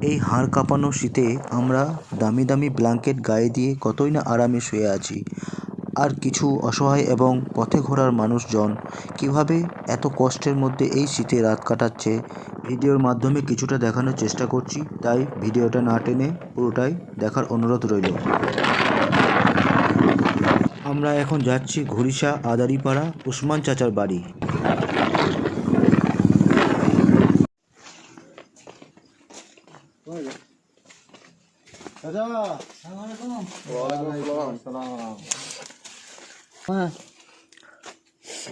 এই হাড় কাঁপানো শীতে আমরা দামি দামি ব্ল্যাঙ্কেট গায়ে দিয়ে কতই না আরামে শুয়ে আছি, আর কিছু অসহায় এবং পথে ঘোরার মানুষজন কিভাবে এত কষ্টের মধ্যে এই শীতে রাত কাটাচ্ছে ভিডিওর মাধ্যমে কিছুটা দেখানোর চেষ্টা করছি। তাই ভিডিওটা না টেনে পুরোটাই দেখার অনুরোধ রইল। আমরা এখন যাচ্ছি ঘুরিষা আদারিপাড়া উসমান চাচার বাড়ি।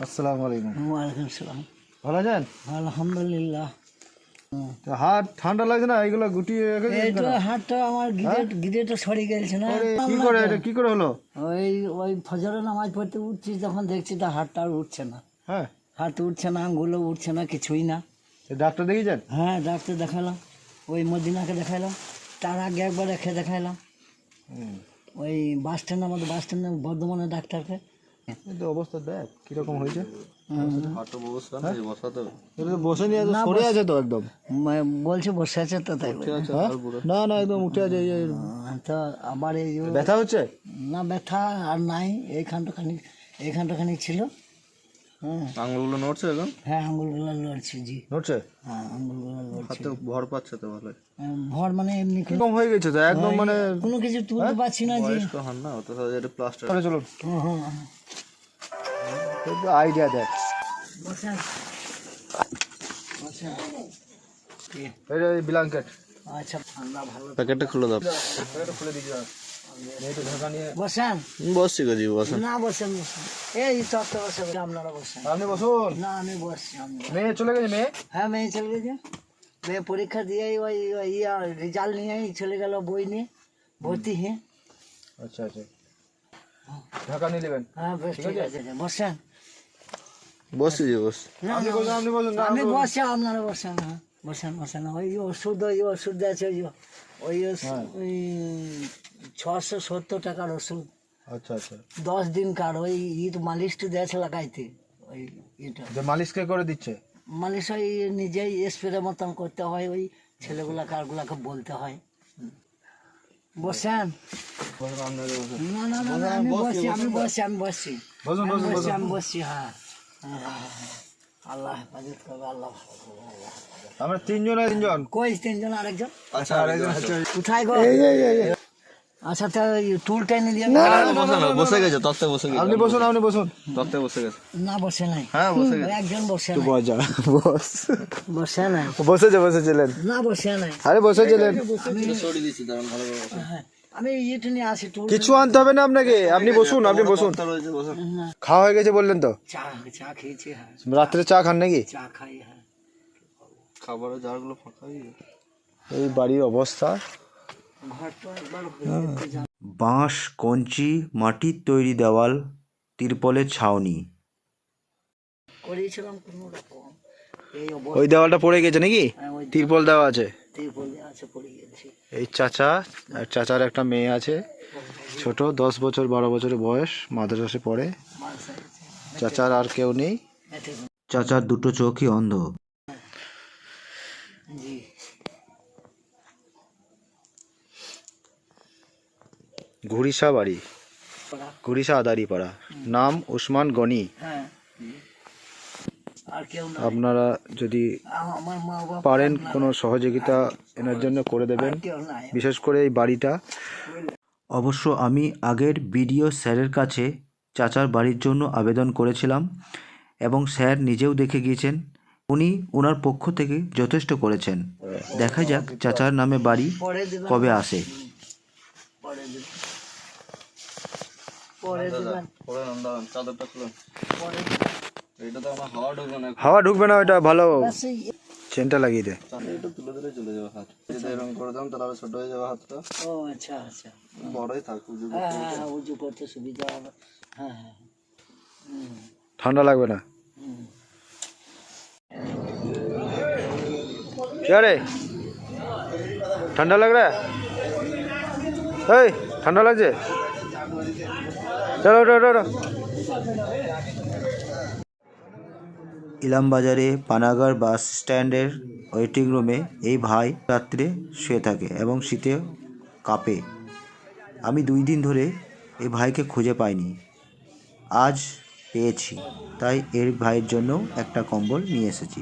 আসসালামু আলাইকুম। ওয়ালাইকুম সালাম। ভালো আছেন? আলহামদুলিল্লাহ। তো হাত ঠান্ডা লাগছে না? এইগুলো গুটিয়ে রেখেছেন এই তো কেন? হাতটা আমার গিরেটা সরে গেছে না। কি করে এটা কি করে হলো? ওই ফজরের নামাজ পড়তে উঠছি তখন দেখছি তো হাতটা আর উঠছে না। হ্যাঁ, হাত উঠছে না, আঙ্গুলও উঠছে না, কিছুই না। ডাক্তার দেখিয়েছেন? হ্যাঁ, ডাক্তার দেখালাম, ওই মদিনাকে দেখাইলাম, তার আগে একবার রেখে দেখাইলাম ওই বাস স্ট্যান্ডে বর্ধমানের ডাক্তারকে। কিন্তু অবস্থা দেখ কিরকম হয়েছে। সরে আছে তো একদম, বলছে বসে আছে তো তাই। না না, একদম উঠে আছে। তো আবার এই ব্যথা হচ্ছে না, ব্যথা আর নাই, এইখানটাখানি ছিল। হ্যাঁ, আঙুলগুলো নড়ছে এখন? হ্যাঁ, আঙুলগুলো লড়ছে। জি, নড়ছে। হ্যাঁ, আঙুলগুলো লড়ছে। ভর পাচ্ছে তো ভালো। ভর মানে এমনি কম হয়ে গেছে তো একদম, মানে কোনো কিছু তুলতে পারছি না। জি, হন না তো এটা প্লাস্টার। চলুন, আইডিয়া দেখ। বসেন বসেন। এই ব্ল্যাঙ্কেট। আচ্ছা, ঠান্ডা ভালো। প্যাকেটটা খুলে দাও। প্যাকেটটা খুলে দিই। বসেন। বসছি গো জি, বসেন। না, বসেন বসেন। এই চট্ট বসে, আপনারা বসেন। আপনি বসুন। না, আমি বসছি। মেয়ে চলে গেছে? মেয়ে? হ্যাঁ, মেয়ে চলে গেছে। মেয়ে পরীক্ষা দিয়ে ওই রেজাল্ট নিয়েই চলে গেল, বই নিয়ে ভর্তি হয়ে। আচ্ছা আচ্ছা, ঢাকা নিয়ে নেবেন? হ্যাঁ, বেশ, ঠিক আছে। বসেন। বসছি জি, বস। আমি বসছি, আপনারা বসেন। হ্যাঁ, বসেন বসেন। ওই ওষুধ আছে, ওই 670 টাকার ওষুধ। আচ্ছা আচ্ছা, 10 দিনকার। ওই মালিশটা দিয়েছে লাগাইতে। ওই মালিশ কে করে দিচ্ছে? মালিশ ওই নিজেই স্প্রে মতন করতে হয়, ওই ছেলেগুলা কারগুলাকে বলতে হয়। বসেন। না না না, আমি বসছি। হ্যাঁ, আল্লাহ হেফাজত করবে, আল্লাহ। আমরা তিনজন। কই তিনজন? আরেকজন? আচ্ছা, আরেকজন উঠাই গো। আচ্ছা, তা টুলটা এনে দিয়ে। বসে গেছে তত্ত্বে, বসে গেছে। আপনি বসুন, তত্ত্বে বসে গেছে। না, বসে নাই। হ্যাঁ, বসে গেছে। একজন বসে নাই। বসে নাই। বসেছিলেন? না, বসে নাই। আরে বসেছিলেন। হ্যাঁ, আমি ইয়েটা নিয়ে আসি। টুল কিছু আনতে হবে না আপনাকে, আপনি বসুন। খাওয়া হয়ে গেছে বললেন তো? চা খেয়েছি। হ্যাঁ, রাত্রে চা খান নাকি? চা খাই। হ্যাঁ, খাবারের জারগুলো ফাঁকা। এই বাড়ির অবস্থা। ঘরটা একবার হয়ে যেতে। বাঁশ, কঞ্চি, মাটির তৈরি দেওয়াল, তিরপলের ছাউনি। করেছিলাম কোনো রকম। এই ওই দেওয়ালটা পড়ে গেছে নাকি? হ্যাঁ, ওই তিরপল দেওয়া আছে। তিরপল আছে, পড়ে গেছে। এই চাচা আর চাচার একটা মেয়ে আছে, ছোট, 10 বছর 12 বছরের বয়স, মাদ্রাসায় পড়ে। চাচার আর কেউ নেই। চাচার দুটো চোখই অন্ধ। জি, ঘুরিষা বাড়ি, ঘুরিষা আদারিপাড়া। নাম উসমান গনি। হ্যাঁ, আর কেউ না। আপনারা যদি আমার মা বাবা পারেন কোনো সহযোগিতা এনার জন্য করে দেবেন, কেউ নাই। বিশেষ করে এই বাড়িটা। অবশ্য আমি আগের ভিডিও স্যারের কাছে চাচার বাড়ির জন্য আবেদন করেছিলাম এবং স্যার নিজেও দেখে গিয়েছেন। উনি ওনার পক্ষ থেকে যথেষ্ট করেছেন। দেখা যাক চাচার নামে বাড়ি পরে দিবেন। কবে আসে। পরে দিবেন। পরে দিবেন। পরে দিবেন। হাওয়া ঢুকবে না, ওইটা ভালো। ব্যাস, এই চেনটা লাগিয়ে দে। ও আচ্ছা আচ্ছা। হ্যাঁ, উজু করতে সুবিধা হবে। হ্যাঁ হ্যাঁ। ঠান্ডা লাগবে না। क्या रे, ठंडा लग रहा है? ठंडा लग जाए। चलो उठो उठो उठो। ইলামবাজারে পানাগড় বাস স্ট্যান্ডের ওয়েটিং রুমে এই ভাই রাত্রে শুয়ে থাকে এবং শীতে কাঁপে। আমি 2 দিন ধরে এই ভাইকে খুঁজে পাইনি, আজ পেয়েছি, তাই এর ভাইয়ের জন্য একটা কম্বল নিয়ে এসেছি।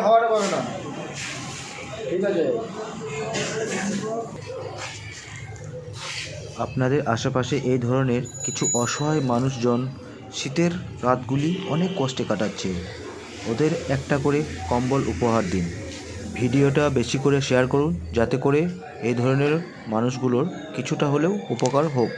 হাওয়াটা পাবে না, ঠিক আছে। আপনাদের আশেপাশে এই ধরনের কিছু অসহায় মানুষজন শীতের রাতগুলি অনেক কষ্টে কাটাচ্ছে, ওদের একটা করে কম্বল উপহার দিন। ভিডিওটা বেশি করে শেয়ার করুন যাতে করে এই ধরনের মানুষগুলোর কিছুটা হলেও উপকার হোক।